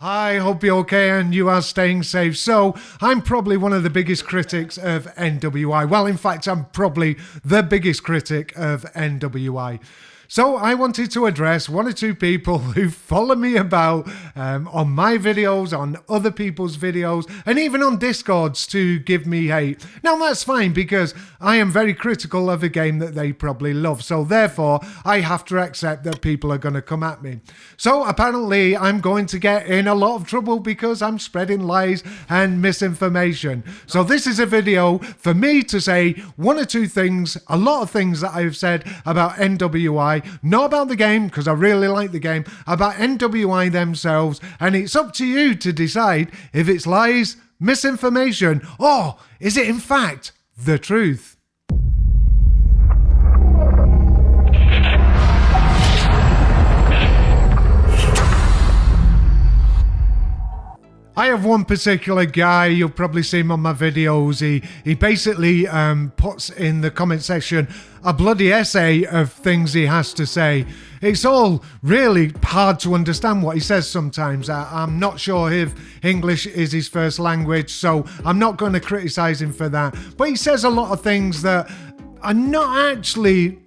I hope you're okay and you are staying safe. So, I'm probably one of the biggest critics of NWI. Well, in fact, I'm probably the biggest critic of NWI. So I wanted to address one or two people who follow me about on my videos, on other people's videos, and even on Discords to give me hate. Now that's fine because I am very critical of a game that they probably love. So therefore, I have to accept that people are going to come at me. So apparently I'm going to get in a lot of trouble because I'm spreading lies and misinformation. So this is a video for me to say one or two things, a lot of things that I've said about NWI. Not about the game, because I really like the game, about NWI themselves, and it's up to you to decide if it's lies, misinformation, or is it in fact the truth? I have one particular guy, you'll probably see him on my videos, he basically puts in the comment section a bloody essay of things he has to say. It's all really hard to understand what he says sometimes. I'm not sure if English is his first language, so I'm not going to criticize him for that. But he says a lot of things that are not actually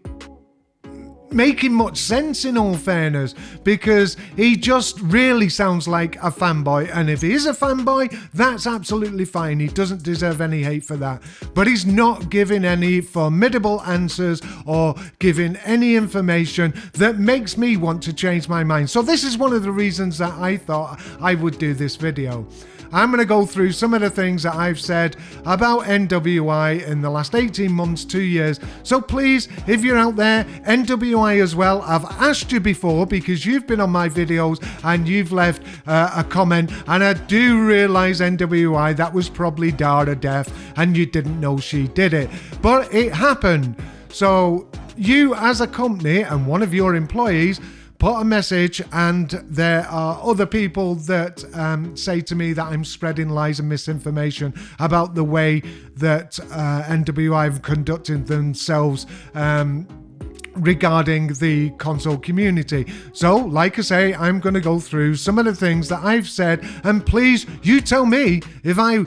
making much sense, in all fairness, because he just really sounds like a fanboy, and if he is a fanboy, that's absolutely fine. He doesn't deserve any hate for that, but he's not giving any formidable answers or giving any information that makes me want to change my mind. So this is one of the reasons that I thought I would do this video. I'm going to go through some of the things that I've said about NWI in the last 18 months, 2 years. So please, if you're out there, NWI as well, I've asked you before because you've been on my videos and you've left a comment, and I do realise NWI, that was probably Dara Death and you didn't know she did it. But it happened. So you as a company and one of your employees put a message, and there are other people that say to me that I'm spreading lies and misinformation about the way that NWI have conducted themselves regarding the console community. So, like I say, I'm going to go through some of the things that I've said, and please, you tell me if I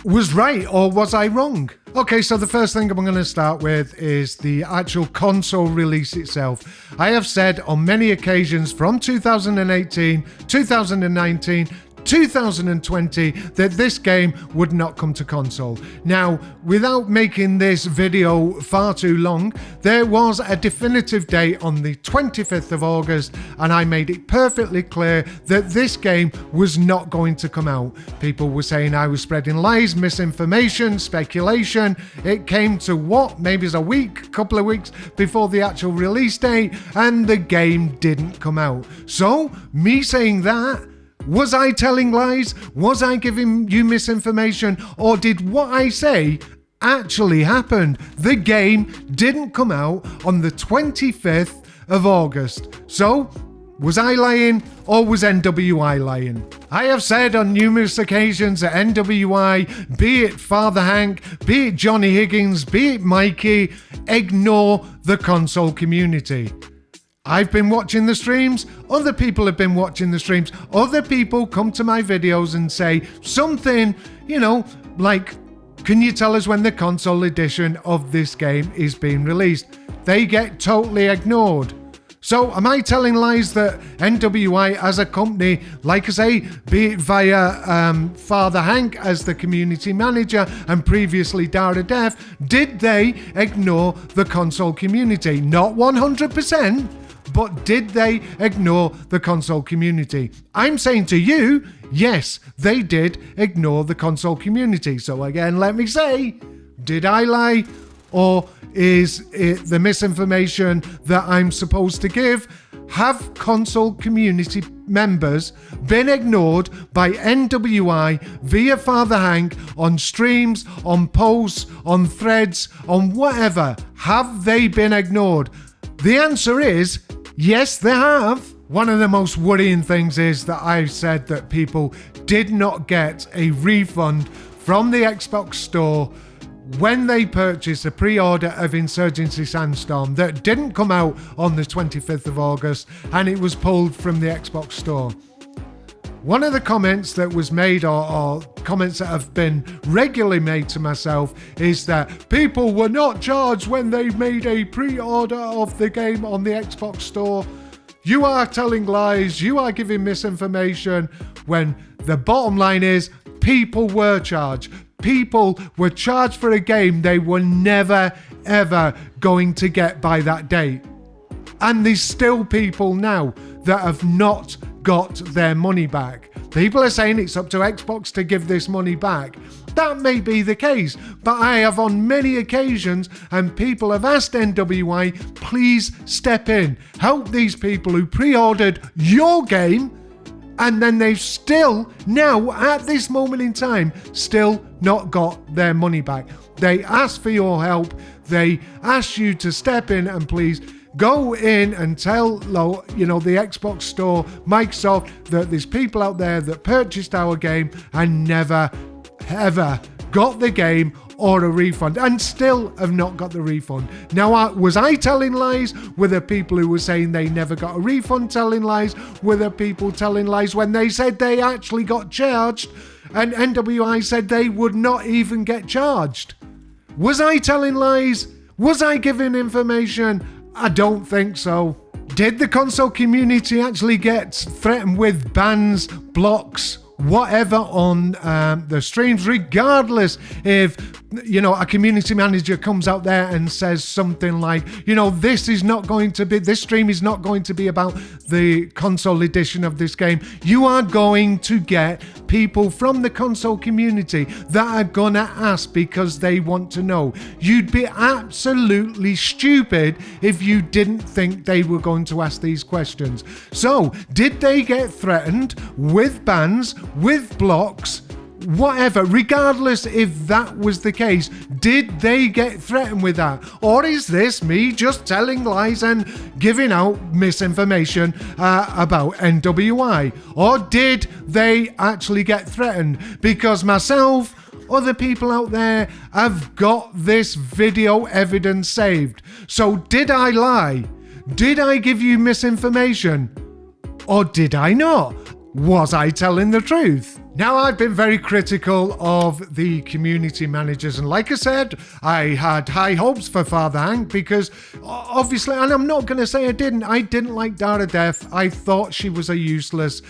was right or was I wrong. Okay, so the first thing I'm going to start with is the actual console release itself. I have said on many occasions from 2018, 2019, 2020 that this game would not come to console. Now, without making this video far too long, there was a definitive date on the 25th of August, and I made it perfectly clear that this game was not going to come out. People were saying I was spreading lies, misinformation, speculation. It came to what? Maybe it's a week, couple of weeks before the actual release date, and the game didn't come out. So, me saying that, was I telling lies? Was I giving you misinformation? Or did what I say actually happen? The game didn't come out on the 25th of August. So, was I lying or was NWI lying? I have said on numerous occasions that NWI, be it Father Hank, be it Johnny Higgins, be it Mikey, ignore the console community. I've been watching the streams, other people have been watching the streams, other people come to my videos and say something, you know, like, can you tell us when the console edition of this game is being released? They get totally ignored. So am I telling lies that NWI as a company, like I say, be it via Father Hank as the community manager and previously Dara Death, did they ignore the console community? Not 100%. But did they ignore the console community? I'm saying to you, yes, they did ignore the console community. So again, let me say, did I lie? Or is it the misinformation that I'm supposed to give? Have console community members been ignored by NWI via Father Hank on streams, on posts, on threads, on whatever? Have they been ignored? The answer is yes, they have. One of the most worrying things is that I've said that people did not get a refund from the Xbox store when they purchased a pre-order of Insurgency Sandstorm that didn't come out on the 25th of August, and it was pulled from the Xbox store. One of the comments that was made, or comments that have been regularly made to myself, is that people were not charged when they made a pre-order of the game on the Xbox store. You are telling lies, you are giving misinformation, when the bottom line is people were charged. People were charged for a game they were never, ever going to get by that date. And there's still people now that have not got their money back. People are saying it's up to Xbox to give this money back. That may be the case, but I have on many occasions, and people have asked NWI, please step in, help these people who pre-ordered your game, and then they've still, now at this moment in time, still not got their money back. They asked for your help. They asked you to step in and please go in and tell, the Xbox store, Microsoft, that there's people out there that purchased our game and never, ever got the game or a refund, and still have not got the refund. Now, was I telling lies? Were there people who were saying they never got a refund telling lies? Were there people telling lies when they said they actually got charged and NWI said they would not even get charged? Was I telling lies? Was I giving information? I don't think so. Did the console community actually get threatened with bans, blocks, whatever on the streams, regardless if, a community manager comes out there and says something like, this stream is not going to be about the console edition of this game. You are going to get people from the console community that are gonna ask because they want to know. You'd be absolutely stupid if you didn't think they were going to ask these questions. So, did they get threatened with bans, with blocks, whatever, regardless if that was the case? Did they get threatened with that? Or is this me just telling lies and giving out misinformation about NWI? Or did they actually get threatened? Because myself, other people out there have got this video evidence saved. So did I lie? Did I give you misinformation? Or did I not? Was I telling the truth? Now, I've been very critical of the community managers, and like I said, I had high hopes for Father Hank because obviously, and I'm not going to say I didn't like Dara Death. I thought she was a useless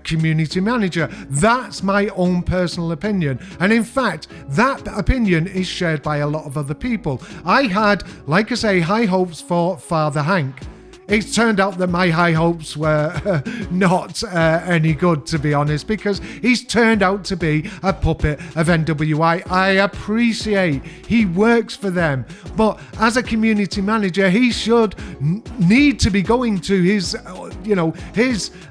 community manager. That's my own personal opinion. And in fact, that opinion is shared by a lot of other people. I had, like I say, high hopes for Father Hank. It turned out that my high hopes were not any good, to be honest, because he's turned out to be a puppet of NWI. I appreciate he works for them, but as a community manager, he should need to be going to his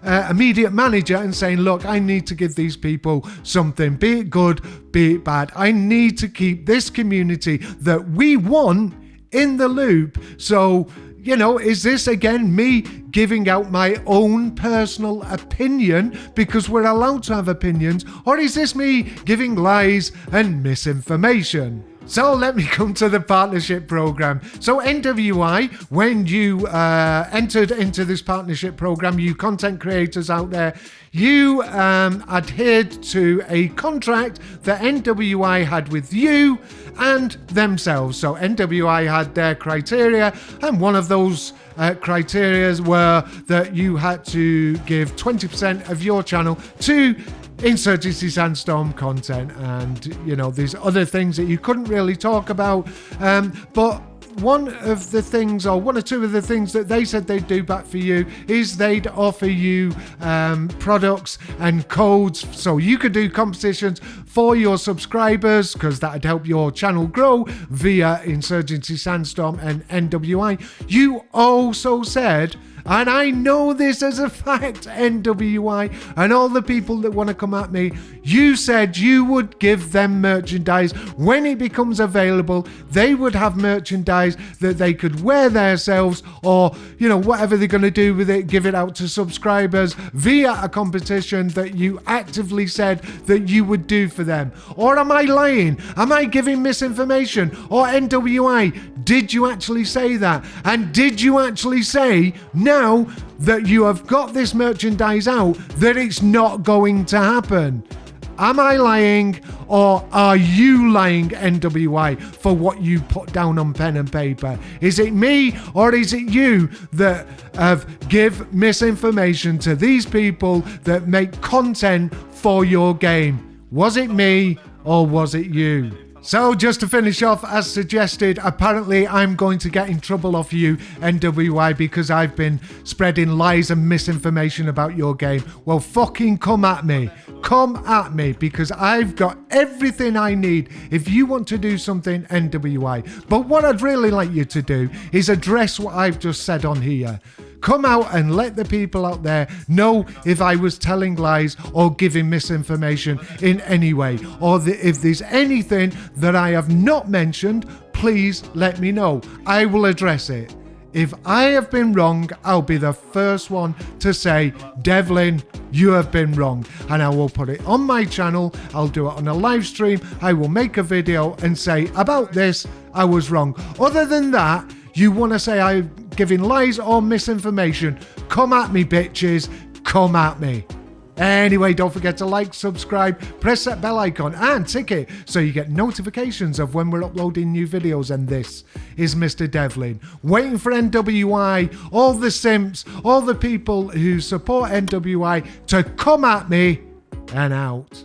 immediate manager and saying, look, I need to give these people something, be it good, be it bad. I need to keep this community that we want in the loop. So, is this again me giving out my own personal opinion because we're allowed to have opinions, or is this me giving lies and misinformation? So let me come to the partnership program. So NWI, when you entered into this partnership program, you content creators out there, you adhered to a contract that NWI had with you and themselves. So NWI had their criteria, and one of those criteria were that you had to give 20% of your channel to Insurgency Sandstorm content, and there's other things that you couldn't really talk about, but one or two of the things that they said they'd do back for you is they'd offer you products and codes so you could do competitions for your subscribers, because that'd help your channel grow via Insurgency Sandstorm and NWI. You also said, and I know this as a fact, NWI, and all the people that want to come at me, you said you would give them merchandise when it becomes available. They would have merchandise that they could wear themselves, or, whatever they're going to do with it, give it out to subscribers via a competition that you actively said that you would do for them. Or am I lying? Am I giving misinformation? Or NWI, Did you actually say that? And did you actually say, now that you have got this merchandise out, that it's not going to happen? Am I lying, or are you lying, NWI, for what you put down on pen and paper? Is it me, or is it you that have give misinformation to these people that make content for your game? Was it me, or was it you? So just to finish off, as suggested, apparently I'm going to get in trouble off you, NWI, because I've been spreading lies and misinformation about your game. Well, fucking come at me. Come at me, because I've got everything I need if you want to do something, NWI. But what I'd really like you to do is address what I've just said on here. Come out and let the people out there know if I was telling lies or giving misinformation in any way. Or if there's anything that I have not mentioned, please let me know. I will address it. If I have been wrong, I'll be the first one to say, Devlin, you have been wrong. And I will put it on my channel. I'll do it on a live stream. I will make a video and say, about this, I was wrong. Other than that, you want to say I'm giving lies or misinformation, come at me, bitches. Come at me. Anyway, don't forget to like, subscribe, press that bell icon and tick it so you get notifications of when we're uploading new videos. And this is Mr. Devlin, waiting for NWI, all the simps, all the people who support NWI to come at me, and out.